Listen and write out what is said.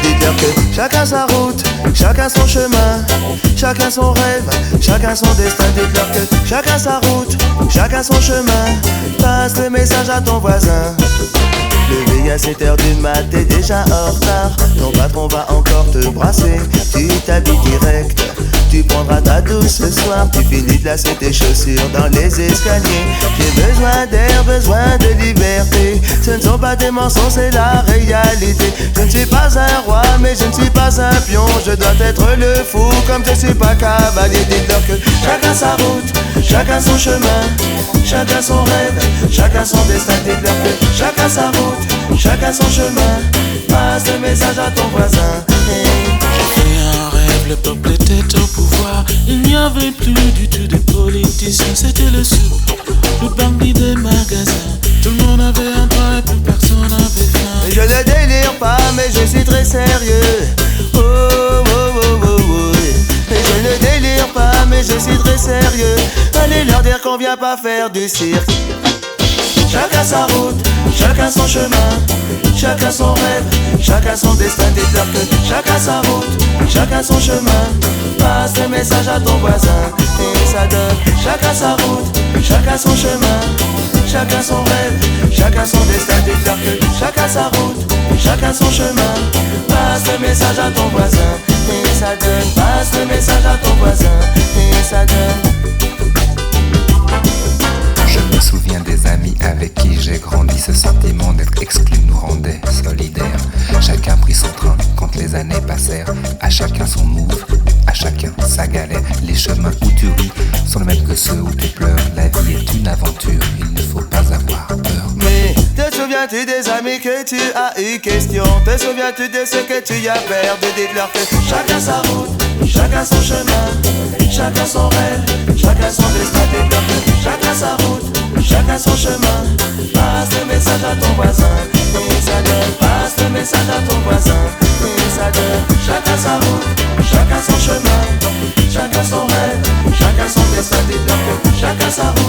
Dites-leur que chacun sa route, chacun son chemin, chacun son rêve, chacun son destin. Dites-leur que chacun sa route, chacun son chemin. Passe le message à ton voisin. Levé à 7h du mat, t'es déjà en retard. Ton patron va encore te brasser. Tu t'habilles direct, tu prendras ta douche ce soir. Tu finis de lasser tes chaussures dans les escaliers. J'ai besoin d'air, besoin de liberté. Ce ne sont pas des mensonges, c'est la réalité. Je ne suis pas un roi, mais je ne suis pas un pion. Je dois être le fou, comme je suis pas cavalier. Dites-leur que chacun sa route, chacun son chemin, chacun son rêve, chacun son destin. Dites-leur que chacun sa route, chacun son chemin. Passe le message à ton voisin. J'ai fait un rêve, le peuple était au pouvoir. Il n'y avait plus du tout de politiciens. C'était le souk, le bandit des magasins. Tout le monde avait un toit et plus personne n'avait faim. Je ne délire pas, mais je suis très sérieux. Oh, oh, oh, oh, oh. Mais je ne délire pas, mais je suis très sérieux. Allez leur dire qu'on vient pas faire du cirque. Chacun sa route, chacun son chemin, chacun son rêve, chacun son destin. Dites-leur que chacun sa route, chacun son chemin. Passe le message à ton voisin et ça donne. Chacun sa route, chacun son chemin, chacun son rêve, chacun son destin. Dites-leur que chacun sa route, chacun son chemin. Passe le message à ton voisin et ça donne. Passe le message à ton voisin et ça donne. Je me souviens des amis avec qui j'ai grandi. Ce sentiment d'être exclu nous rendait solidaires. Chacun prit son train quand les années passèrent. À chacun son move, à chacun sa galère. Les chemins où tu ris sont les mêmes que ceux où tu pleures. La vie est une aventure, il ne faut pas avoir peur. Mais te souviens-tu des amis que tu as eu question? Te souviens-tu de ce que tu as perdu? Dites-leur que chacun sa route, chacun son chemin, chacun son rêve, chacun son destin. Dites-leur que chacun sa route, chacun son chemin. Passe le message à ton voisin et ça donne. Passe le message à ton voisin et ça donne. Chacun sa route, chacun son chemin, chacun son rêve, chacun son destin. Dites-leur que chacun sa route,